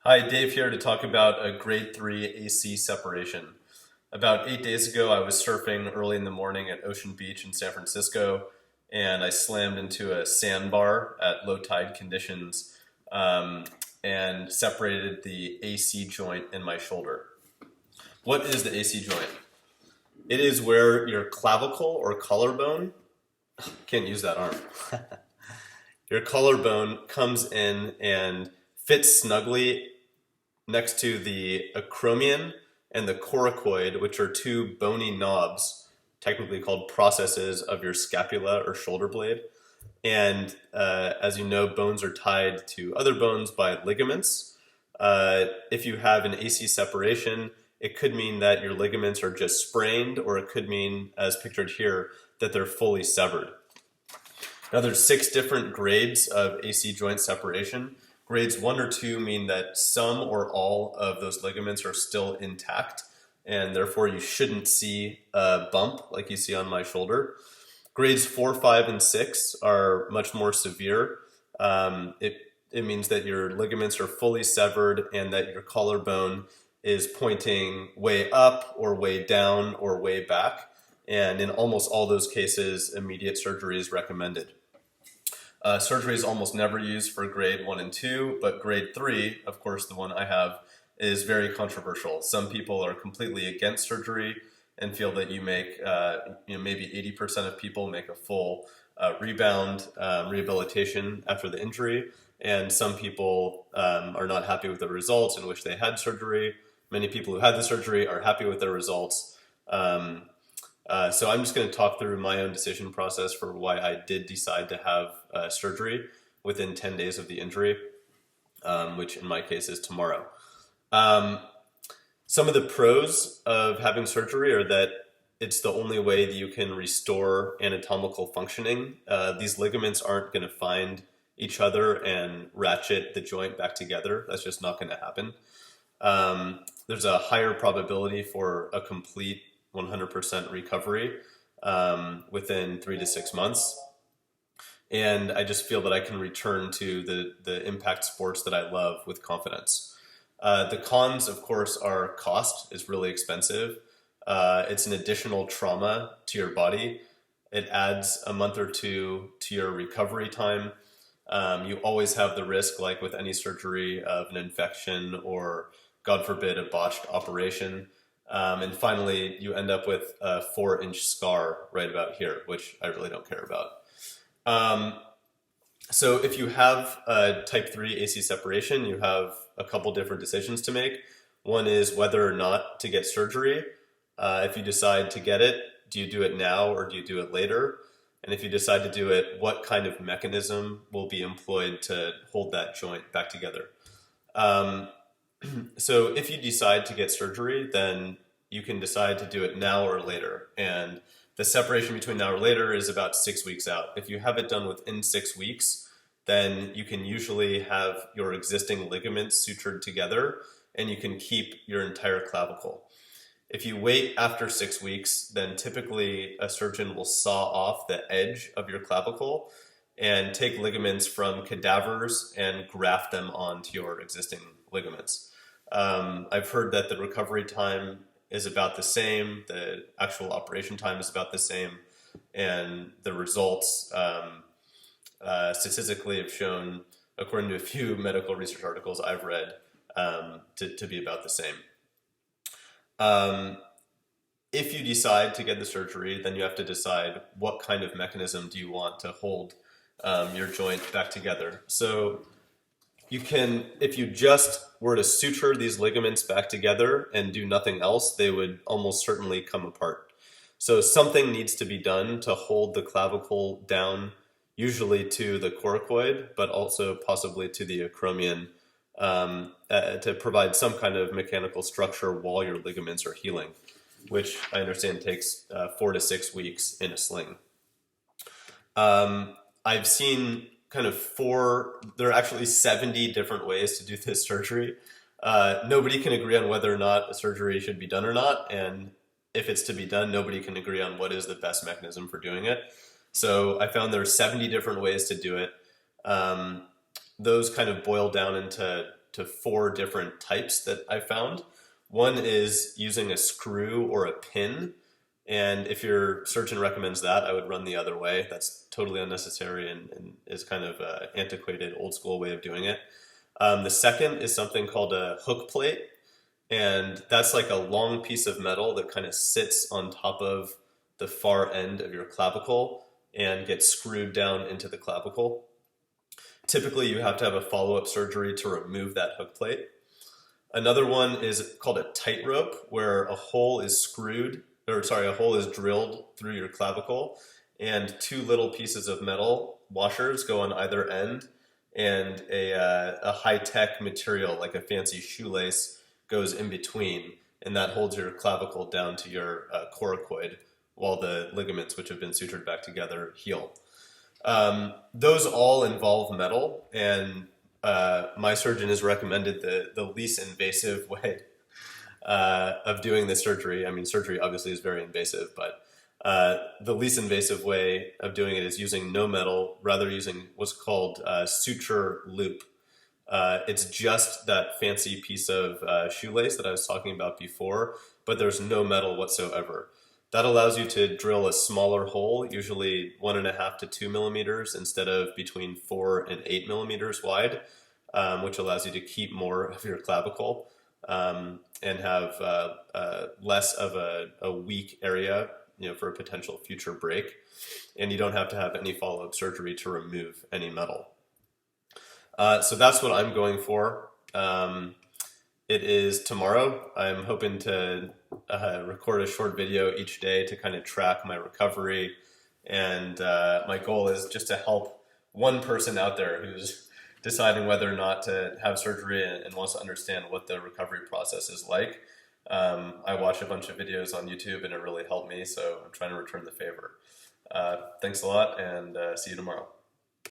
Hi, Dave here to talk about a grade 3 AC separation. About 8 days ago, I was surfing early in the morning at Ocean Beach in San Francisco, and I slammed into a sandbar at low tide conditions um, and separated the AC joint in my shoulder. What is the AC joint? It is where your clavicle or collarbone, can't use that arm, your collarbone comes in and fits snugly next to the acromion and the coracoid, which are two bony knobs, technically called processes of your scapula or shoulder blade. And as you know, bones are tied to other bones by ligaments. If you have an AC separation, it could mean that your ligaments are just sprained, or it could mean, as pictured here, that they're fully severed. Now, there's 6 different grades of AC joint separation. Grades 1 or 2 mean that some or all of those ligaments are still intact, and therefore you shouldn't see a bump like you see on my shoulder. Grades 4, 5, and 6 are much more severe. It means that your ligaments are fully severed and that your collarbone is pointing way up or way down or way back. And in almost all those cases, immediate surgery is recommended. Surgery is almost never used for grade 1 and 2, but grade 3, of course, the one I have, is very controversial. Some people are completely against surgery and feel that you make, maybe 80% of people make a full rebound rehabilitation after the injury, and some people are not happy with the results and wish they had surgery. Many people who had the surgery are happy with their results. So I'm just going to talk through my own decision process for why I did decide to have surgery within 10 days of the injury, which in my case is tomorrow. Some of the pros of having surgery are that it's the only way that you can restore anatomical functioning. These ligaments aren't going to find each other and ratchet the joint back together. That's just not going to happen. There's a higher probability for a complete 100% recovery within 3 to 6 months. And I just feel that I can return to the impact sports that I love with confidence. The cons, of course, are cost is really expensive. It's an additional trauma to your body. It adds a month or two to your recovery time. You always have the risk, like with any surgery, of an infection or, God forbid, a botched operation. And finally, you end up with a 4-inch scar right about here, which I really don't care about. So if you have a type 3 AC separation, you have a couple different decisions to make. One is whether or not to get surgery. If you decide to get it, do you do it now or do you do it later? And if you decide to do it, what kind of mechanism will be employed to hold that joint back together? So if you decide to get surgery, then you can decide to do it now or later. And the separation between now or later is about 6 weeks out. If you have it done within 6 weeks, then you can usually have your existing ligaments sutured together and you can keep your entire clavicle. If you wait after 6 weeks, then typically a surgeon will saw off the edge of your clavicle and take ligaments from cadavers and graft them onto your existing ligaments. I've heard that the recovery time is about the same, the actual operation time is about the same, and the results statistically have shown, according to a few medical research articles I've read, to be about the same. If you decide to get the surgery, then you have to decide what kind of mechanism do you want to hold your joint back together. So you can, if you just were to suture these ligaments back together and do nothing else, they would almost certainly come apart. So something needs to be done to hold the clavicle down, usually to the coracoid, but also possibly to the acromion, to provide some kind of mechanical structure while your ligaments are healing, which I understand takes 4 to 6 weeks in a sling. I've seen there are actually 70 different ways to do this surgery. Nobody can agree on whether or not a surgery should be done or not. And if it's to be done, nobody can agree on what is the best mechanism for doing it. So I found there are 70 different ways to do it. Those kind of boil down into to 4 different types that I found. One is using a screw or a pin, and if your surgeon recommends that, I would run the other way. That's totally unnecessary and is kind of an antiquated, old school way of doing it. The second is something called a hook plate, and that's like a long piece of metal that kind of sits on top of the far end of your clavicle and gets screwed down into the clavicle. Typically, you have to have a follow-up surgery to remove that hook plate. Another one is called a tightrope, where a hole is drilled through your clavicle, and 2 little pieces of metal washers go on either end, and a high-tech material like a fancy shoelace goes in between, and that holds your clavicle down to your coracoid while the ligaments, which have been sutured back together, heal. Those all involve metal, and my surgeon has recommended the least invasive way of doing this surgery. I mean, surgery obviously is very invasive, but the least invasive way of doing it is using no metal, rather using what's called suture loop. It's just that fancy piece of shoelace that I was talking about before, but there's no metal whatsoever. That allows you to drill a smaller hole, usually 1.5 to 2 millimeters instead of between 4 and 8 millimeters wide, which allows you to keep more of your clavicle and have less of a weak area, for a potential future break. And you don't have to have any follow-up surgery to remove any metal. So that's what I'm going for. It is tomorrow. I'm hoping to record a short video each day to kind of track my recovery. And my goal is just to help one person out there who's deciding whether or not to have surgery and wants to understand what the recovery process is like. I watch a bunch of videos on YouTube and it really helped me, so I'm trying to return the favor. Thanks a lot, and see you tomorrow.